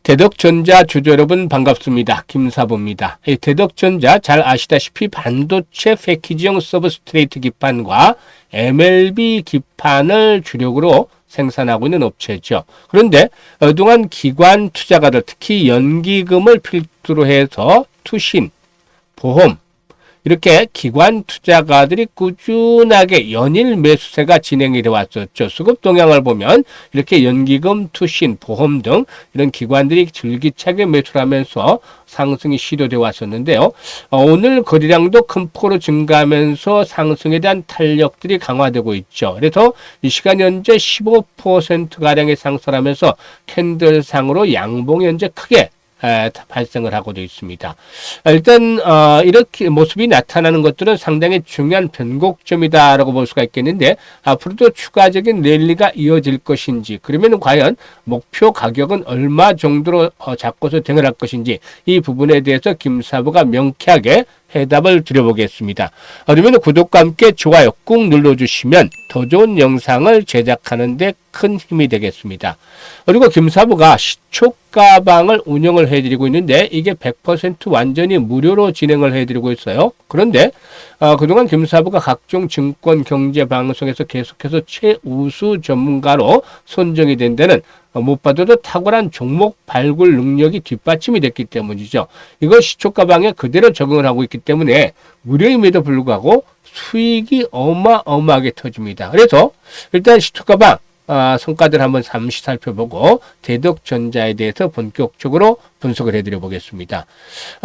대덕전자 주주 여러분 반갑습니다. 김사부입니다. 대덕전자 잘 아시다시피 반도체 패키지용 서브스트레이트 기판과 MLB 기판을 주력으로 생산하고 있는 업체죠. 그런데 그동안 기관 투자가들, 특히 연기금을 필두로 해서 투신, 보험, 이렇게 기관 투자가들이 꾸준하게 연일 매수세가 진행이 되어 왔었죠. 수급 동향을 보면 이렇게 연기금, 투신, 보험 등 이런 기관들이 줄기차게 매수를 하면서 상승이 시도되어 왔었는데요. 오늘 거래량도 큰 폭으로 증가하면서 상승에 대한 탄력들이 강화되고 있죠. 그래서 이 시간 현재 15%가량의 상승을 하면서 캔들상으로 양봉이 현재 크게 발생을 하고도 있습니다. 일단 이렇게 모습이 나타나는 것들은 상당히 중요한 변곡점이다라고 볼 수가 있겠는데, 앞으로도 추가적인 랠리가 이어질 것인지, 그러면 과연 목표 가격은 얼마 정도로 잡고서 대응할 것인지, 이 부분에 대해서 김사부가 명쾌하게 해답을 드려보겠습니다. 그러면 구독과 함께 좋아요 꾹 눌러주시면 더 좋은 영상을 제작하는 데 큰 힘이 되겠습니다. 그리고 김사부가 시초가방을 운영을 해드리고 있는데, 이게 100% 완전히 무료로 진행을 해드리고 있어요. 그런데 그동안 김사부가 각종 증권 경제 방송에서 계속해서 최우수 전문가로 선정이 된 데는 무엇보다도 탁월한 종목 발굴 능력이 뒷받침이 됐기 때문이죠. 이걸 시초가방에 그대로 적용을 하고 있기 때문에 무료임에도 불구하고 수익이 어마어마하게 터집니다. 그래서 일단 시초가방 성과들 한번 잠시 살펴보고 대덕전자에 대해서 본격적으로 분석을 해드려 보겠습니다.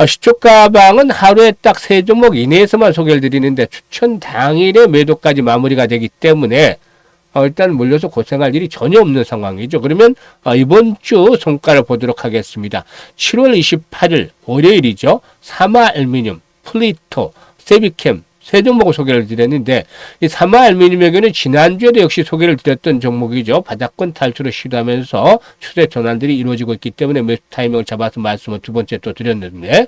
시초가방은 하루에 딱 3종목 이내에서만 소개를 드리는데 추천 당일에 매도까지 마무리가 되기 때문에 일단 몰려서 고생할 일이 전혀 없는 상황이죠. 그러면 이번 주 성과를 보도록 하겠습니다. 7월 28일 월요일이죠. 사마알루미늄, 플리토, 세비캠 세 종목을 소개를 드렸는데, 이 사마알루미늄의 경우는 지난주에도 역시 소개를 드렸던 종목이죠. 바닥권 탈출을 시도하면서 추세 전환들이 이루어지고 있기 때문에 매수 타이밍을 잡아서 말씀을 두 번째 또 드렸는데,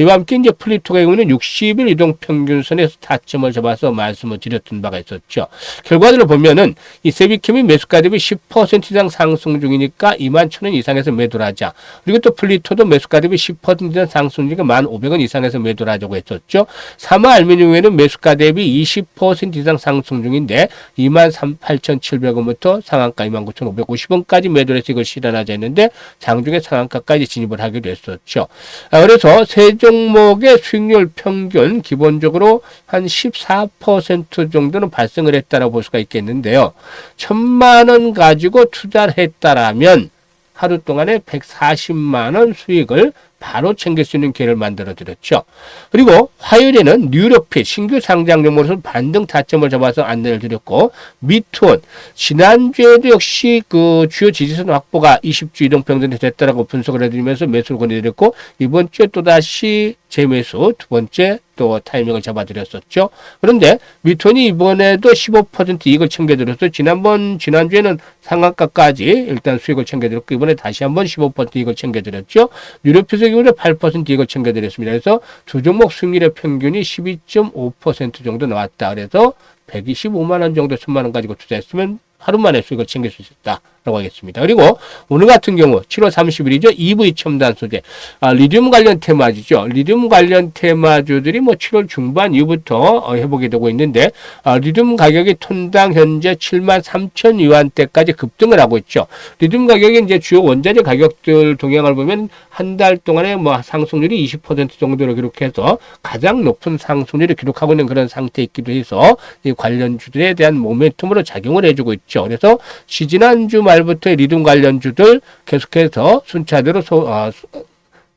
이와 함께 이제 플리토의 경우는 60일 이동평균선에서 타점을 잡아서 말씀을 드렸던 바가 있었죠. 결과들을 보면은 이 세비캠이 매수가 대비 10% 이상 상승 중이니까 21,000원 이상에서 매도를 하자. 그리고 또 플리토도 매수가 대비 10% 이상 상승 중이니까 15,000원 이상에서 매도를 하자고 했었죠. 사마알루미늄에는 매수가 대비 20% 이상 상승 중인데 28,700원부터 상한가 29,550원까지 매도를 해서 이걸 실현하자 했는데 장중에 상한가까지 진입을 하기도 했었죠. 그래서 세 종목의 수익률 평균 기본적으로 한 14% 정도는 발생을 했다라고 볼 수가 있겠는데요. 1,000만 원 가지고 투자를 했다라면 하루 동안에 140만 원 수익을 바로 챙길 수 있는 기회를 만들어 드렸죠. 그리고 화요일에는 뉴로핏 신규 상장 종목으로서 반등 타점을 잡아서 안내를 드렸고, 미투원 지난주에도 역시 그 주요 지지선 확보가 20주 이동평균이 됐다라고 분석을 해드리면서 매수를 권해드렸고, 이번 주에 또다시 재매수 두 번째 또 타이밍을 잡아드렸었죠. 그런데 미투원이 이번에도 15% 이익을 챙겨드렸어요. 지난주에는 상한가까지 일단 수익을 챙겨드렸고, 이번에 다시 한번 15% 이익을 챙겨드렸죠. 뉴로핏의 경우는 8% 이익을 챙겨드렸습니다. 그래서 두 종목 수익률의 평균이 12.5% 정도 나왔다. 그래서 125만 원 정도 1,000만 원 가지고 투자했으면 하루 만에 수익을 챙길 수 있었다라고 하겠습니다. 그리고 오늘 같은 경우 7월 30일이죠. EV 첨단 소재, 리튬 관련 테마주죠. 리튬 관련 테마주들이 7월 중반 이후부터 회복이 되고 있는데, 리튬 가격이 톤당 현재 73,000유안대까지 급등을 하고 있죠. 리튬 가격이 이제 주요 원자재 가격들 동향을 보면 한 달 동안에 상승률이 20% 정도로 기록해서 가장 높은 상승률을 기록하고 있는 그런 상태에 있기도 해서 이 관련주들에 대한 모멘텀으로 작용을 해주고 있죠. 그래서 지난주 말부터 리튬 관련주들 계속해서 순차대로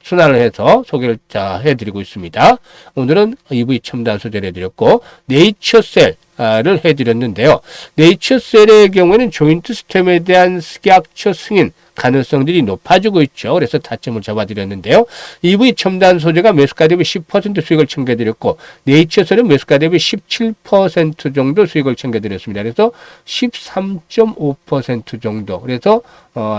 순환을 해서 소개를 해드리고 있습니다. 오늘은 EV 첨단 소재를 해드렸고, 네이처셀 를 해드렸는데요. 네이처셀의 경우에는 조인트 스템에 대한 스기약처 승인 가능성들이 높아지고 있죠. 그래서 타점을 잡아드렸는데요. EV 첨단 소재가 매수가 대비 10% 수익을 챙겨드렸고, 네이처셀은 매수가 대비 17% 정도 수익을 챙겨드렸습니다. 그래서 13.5% 정도. 그래서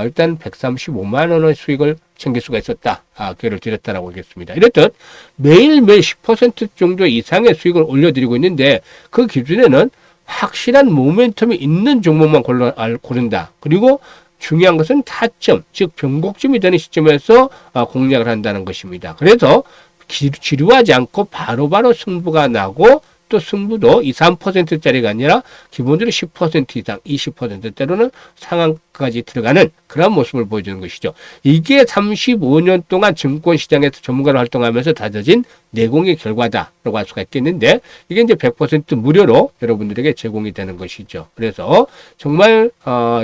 일단 135만 원의 수익을 챙길 수가 있었다. 기회를 드렸다라고 하겠습니다. 이렇듯 매일매일 10% 정도 이상의 수익을 올려드리고 있는데, 그 기준에는 확실한 모멘텀이 있는 종목만 고른다. 그리고 중요한 것은 타점, 즉 변곡점이 되는 시점에서 공략을 한다는 것입니다. 그래서 지루하지 않고 바로바로 승부가 나고 또 승부도 2, 3%짜리가 아니라 기본적으로 10% 이상, 20% 때로는 상한까지 들어가는 그런 모습을 보여주는 것이죠. 이게 35년 동안 증권시장에서 전문가로 활동하면서 다져진 내공의 결과다라고 할 수가 있겠는데 이게 이제 100% 무료로 여러분들에게 제공이 되는 것이죠. 그래서 정말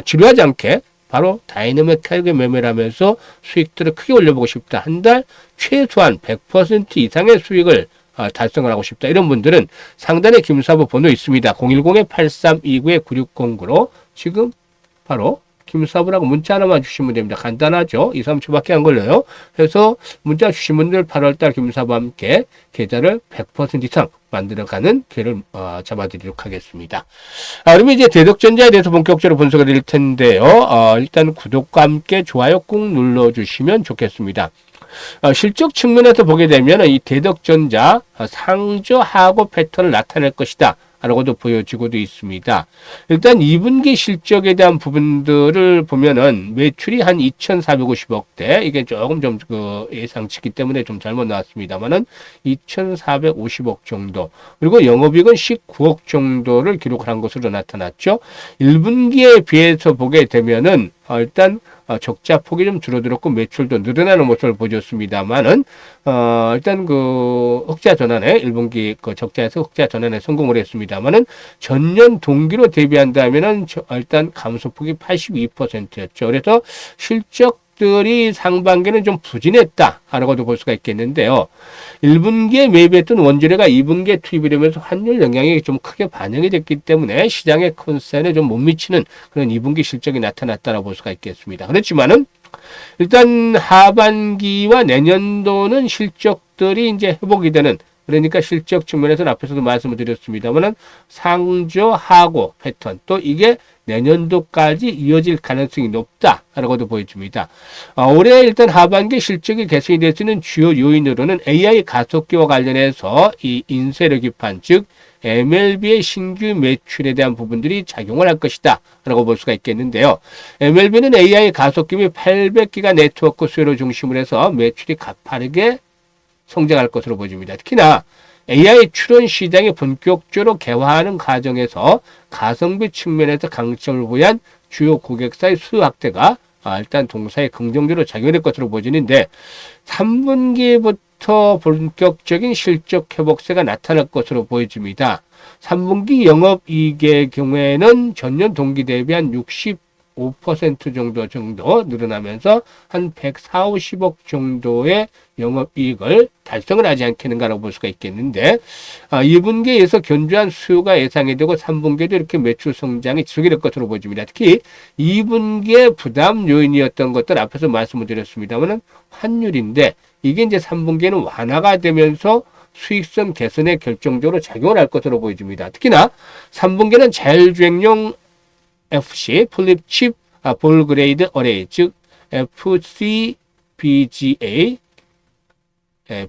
지루하지 않게 바로 다이내믹하게 매매를 하면서 수익들을 크게 올려보고 싶다. 한 달 최소한 100% 이상의 수익을 달성을 하고 싶다. 이런 분들은 상단에 김사부 번호 있습니다. 010-8329-9609로 지금 바로 김사부라고 문자 하나만 주시면 됩니다. 간단하죠? 2, 3초밖에 안 걸려요. 그래서 문자 주신 분들 8월달 김사부와 함께 계좌를 100% 이상 만들어가는 기회를 잡아드리도록 하겠습니다. 그러면 이제 대덕전자에 대해서 본격적으로 분석을 드릴 텐데요. 일단 구독과 함께 좋아요 꾹 눌러주시면 좋겠습니다. 실적 측면에서 보게 되면 이 대덕전자 상저하고 패턴을 나타낼 것이다 라고도 보여지고도 있습니다. 일단 2분기 실적에 대한 부분들을 보면은 매출이 한 2,450억대, 이게 조금 좀 예상치기 때문에 좀 잘못 나왔습니다만은 2,450억 정도, 그리고 영업이익은 19억 정도를 기록한 것으로 나타났죠. 1분기에 비해서 보게 되면은 일단 적자 폭이 좀 줄어들었고 매출도 늘어나는 모습을 보여줬습니다만은 일단 흑자 전환에 1분기 적자에서 흑자 전환에 성공을 했습니다만은 전년 동기로 대비한다면은 일단 감소폭이 82%였죠. 그래서 실적들이 상반기는 좀 부진했다라고도 볼 수가 있겠는데요. 1분기에 매입했던 원재료가 2분기에 투입이 되면서 환율 영향이 좀 크게 반영이 됐기 때문에 시장의 컨센에 좀 못 미치는 그런 2분기 실적이 나타났다고 볼 수가 있겠습니다. 그렇지만은 일단 하반기와 내년도는 실적들이 이제 회복이 되는, 그러니까 실적 측면에서는 앞에서도 말씀을 드렸습니다만은 상저하고 패턴, 또 이게 내년도까지 이어질 가능성이 높다라고도 보여집니다. 올해 일단 하반기 실적이 개선이 될 수 있는 주요 요인으로는 AI 가속기와 관련해서 이 인쇄력 기판, 즉 MLB의 신규 매출에 대한 부분들이 작용을 할 것이다 라고 볼 수가 있겠는데요. MLB는 AI 가속기 및 800기가 네트워크 수요를 중심으로 해서 매출이 가파르게 성장할 것으로 보여집니다. 특히나 AI 출원 시장이 본격적으로 개화하는 과정에서 가성비 측면에서 강점을 보유한 주요 고객사의 수요 확대가 일단 동사에 긍정적으로 작용될 것으로 보여지는데 3분기부터 본격적인 실적 회복세가 나타날 것으로 보여집니다. 3분기 영업이익의 경우에는 전년 동기 대비 한 65% 정도 늘어나면서 한 140, 50억 정도의 영업이익을 달성을 하지 않겠는가라고 볼 수가 있겠는데 2분기에서 견조한 수요가 예상이 되고 3분기에도 이렇게 매출 성장이 지속이 될 것으로 보여집니다. 특히 2분기의 부담 요인이었던 것들 앞에서 말씀을 드렸습니다만 환율인데 이게 이제 3분기에는 완화가 되면서 수익성 개선에 결정적으로 작용을 할 것으로 보여집니다. 특히나 3분기는 자율주행용 FC 플립칩 볼그레이드 어레이, 즉 FCBGA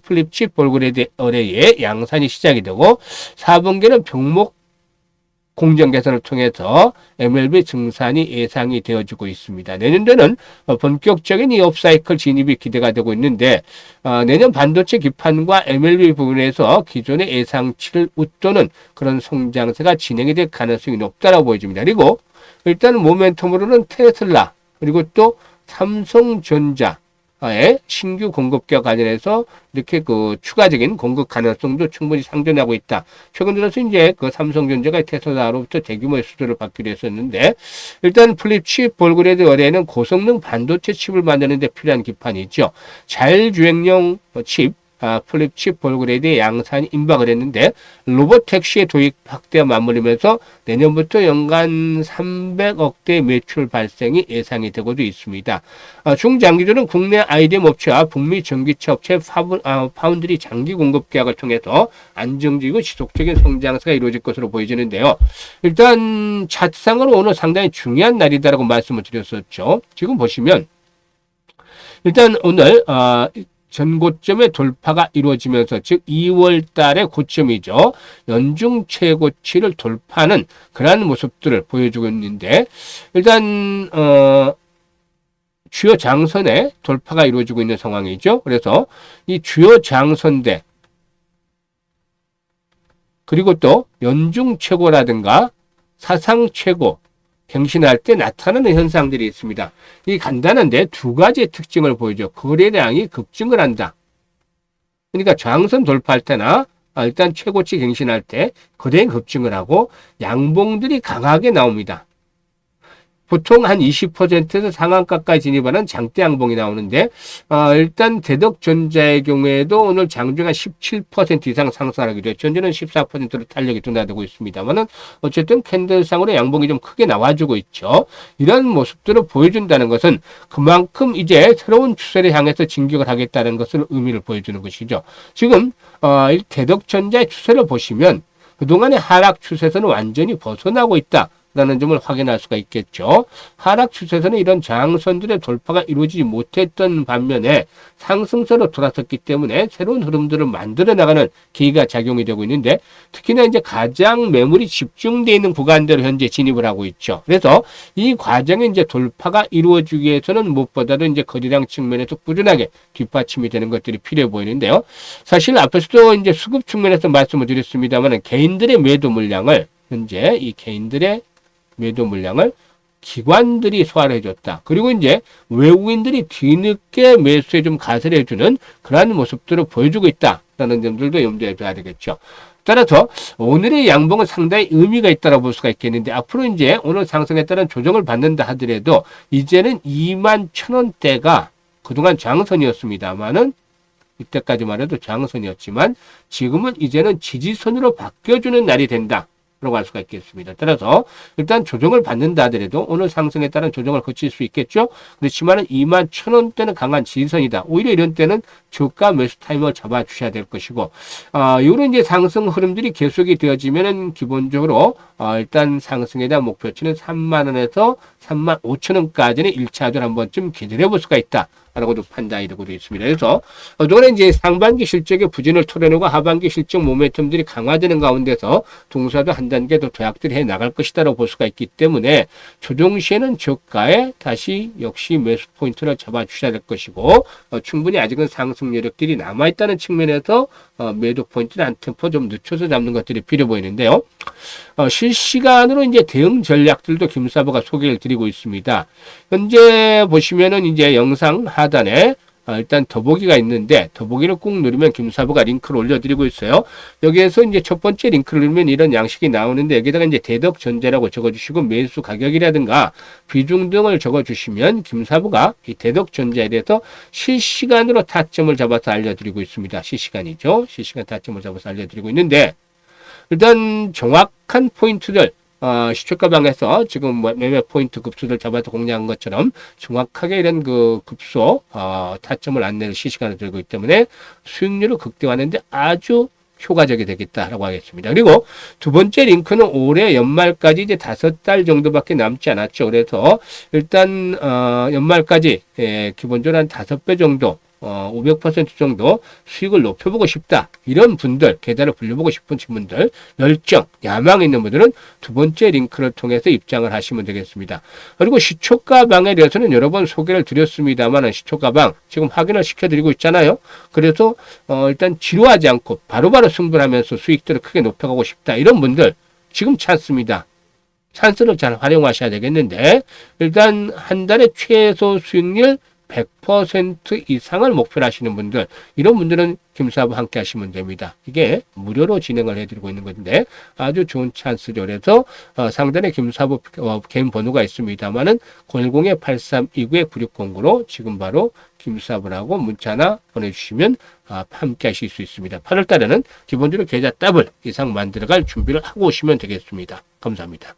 플립칩 볼그레이드 어레이의 양산이 시작이 되고 4분기는 병목 공정 개선을 통해서 MLB 증산이 예상이 되어지고 있습니다. 내년도는 본격적인 이 업사이클 진입이 기대가 되고 있는데 내년 반도체 기판과 MLB 부분에서 기존의 예상치를 웃도는 그런 성장세가 진행이 될 가능성이 높다고 보여집니다. 그리고 일단 모멘텀으로는 테슬라 그리고 또 삼성전자의 신규 공급과 관련해서 이렇게 추가적인 공급 가능성도 충분히 상존하고 있다. 최근 들어서 이제 삼성전자가 테슬라로부터 대규모의 수주를 받기로 했었는데 일단 플립칩 볼그레이드 어레이는 고성능 반도체 칩을 만드는 데 필요한 기판이죠. 자율주행용 칩 플립칩 볼그레이드의 양산이 임박을 했는데 로봇택시의 도입 확대와 맞물리면서 내년부터 연간 300억대 매출 발생이 예상이 되고도 있습니다. 중장기적으로는 국내 IDM 업체와 북미 전기차 업체 파운드리 장기 공급 계약을 통해서 안정적이고 지속적인 성장세가 이루어질 것으로 보여지는데요. 일단 차트상으로 오늘 상당히 중요한 날이다라고 말씀을 드렸었죠. 지금 보시면 일단 오늘 전고점의 돌파가 이루어지면서 즉 2월 달의 고점이죠. 연중 최고치를 돌파하는 그러한 모습들을 보여주고 있는데 일단 주요 장선에 돌파가 이루어지고 있는 상황이죠. 그래서 이 주요 장선대 그리고 또 연중 최고라든가 사상 최고 갱신할 때 나타나는 현상들이 있습니다. 이 간단한데 두 가지의 특징을 보이죠. 거래량이 급증을 한다. 그러니까 저항선 돌파할 때나 일단 최고치 갱신할 때 거래량 급증을 하고 양봉들이 강하게 나옵니다. 보통 한 20%에서 상한가까지 진입하는 장대 양봉이 나오는데 일단 대덕전자의 경우에도 오늘 장중에 17% 이상 상승하기도 했죠. 현재는 14%로 탄력이 둔화되고 있습니다만은 어쨌든 캔들상으로 양봉이 좀 크게 나와주고 있죠. 이런 모습들을 보여준다는 것은 그만큼 이제 새로운 추세를 향해서 진격을 하겠다는 것을 의미를 보여주는 것이죠. 지금 대덕전자의 추세를 보시면 그동안의 하락 추세에서는 완전히 벗어나고 있다. 라는 점을 확인할 수가 있겠죠. 하락 추세에서는 이런 저항선들의 돌파가 이루어지지 못했던 반면에 상승세로 돌아섰기 때문에 새로운 흐름들을 만들어 나가는 기회가 작용이 되고 있는데 특히나 이제 가장 매물이 집중되어 있는 구간대로 현재 진입을 하고 있죠. 그래서 이 과정에 이제 돌파가 이루어지기 위해서는 무엇보다도 이제 거래량 측면에서 꾸준하게 뒷받침이 되는 것들이 필요해 보이는데요. 사실 앞에서도 이제 수급 측면에서 말씀을 드렸습니다만 개인들의 매도 물량을 현재 이 개인들의 매도 물량을 기관들이 소화를 해줬다. 그리고 이제 외국인들이 뒤늦게 매수에 좀 가세를 해주는 그러한 모습들을 보여주고 있다라는 점들도 염두에 둬야 되겠죠. 따라서 오늘의 양봉은 상당히 의미가 있다고 볼 수가 있겠는데 앞으로 이제 오늘 상승에 따른 조정을 받는다 하더라도 이제는 21,000원대가 그동안 저항선이었습니다만은 이때까지만 해도 저항선이었지만 지금은 이제는 지지선으로 바뀌어주는 날이 된다. 라고 할 수가 있겠습니다. 따라서 일단 조정을 받는다 하더라도 오늘 상승에 따른 조정을 거칠 수 있겠죠. 그렇지만 21,000원대는 강한 지지선이다. 오히려 이런 때는 저가 매수 타이밍을 잡아 주셔야 될 것이고 이런 이제 상승 흐름들이 계속이 되어지면은 기본적으로 일단 상승에 대한 목표치는 30,000원에서 35,000원까지는 1차적으로 한 번쯤 기다려 볼 수가 있다. 라고도 판단이 되고 있습니다. 그래서 그동안에 이제 상반기 실적의 부진을 토려내고 하반기 실적 모멘텀들이 강화되는 가운데서 동사도 한 단계 더 도약들이 해 나갈 것이다라고 볼 수가 있기 때문에 조정 시에는 저가에 다시 역시 매수 포인트를 잡아 주셔야 될 것이고 충분히 아직은 상승 여력들이 남아 있다는 측면에서 매도 포인트를 한 템포 좀 늦춰서 잡는 것들이 필요 보이는데요. 실시간으로 이제 대응 전략들도 김사부가 소개를 드리고 있습니다. 현재 보시면은 이제 영상 하단에 일단 더보기가 있는데 더보기를 꾹 누르면 김사부가 링크를 올려드리고 있어요. 여기에서 이제 첫 번째 링크를 누르면 이런 양식이 나오는데 여기다가 이제 대덕전자라고 적어주시고 매수 가격이라든가 비중 등을 적어주시면 김사부가 이 대덕전자에 대해서 실시간으로 타점을 잡아서 알려드리고 있습니다. 실시간이죠. 실시간 타점을 잡아서 알려드리고 있는데 일단 정확한 포인트들 시초가방에서 지금 매매 포인트 급수를 잡아서 공략한 것처럼 정확하게 이런 그 급소 타점을 안내를 실시간으로 들고 있기 때문에 수익률을 극대화하는데 아주 효과적이 되겠다라고 하겠습니다. 그리고 두 번째 링크는 올해 연말까지 이제 5달 정도밖에 남지 않았죠. 그래서 일단 연말까지 기본적으로 한 5배 정도 500% 정도 수익을 높여보고 싶다. 이런 분들, 계단을 불려보고 싶은 분들, 열정, 야망 있는 분들은 두 번째 링크를 통해서 입장을 하시면 되겠습니다. 그리고 시초가방에 대해서는 여러 번 소개를 드렸습니다만 시초가방 지금 확인을 시켜드리고 있잖아요. 그래서 일단 지루하지 않고 바로바로 승부하면서 수익들을 크게 높여가고 싶다. 이런 분들 지금 찬스입니다. 찬스를 잘 활용하셔야 되겠는데 일단 한 달에 최소 수익률 100% 이상을 목표로 하시는 분들 이런 분들은 김사부 함께 하시면 됩니다. 이게 무료로 진행을 해드리고 있는 건데 아주 좋은 찬스죠. 그래서 상단에 김사부 개인 번호가 있습니다만은 010-8329-9609로 지금 바로 김사부라고 문자나 보내주시면 함께 하실 수 있습니다. 8월 달에는 기본적으로 계좌 더블 이상 만들어갈 준비를 하고 오시면 되겠습니다. 감사합니다.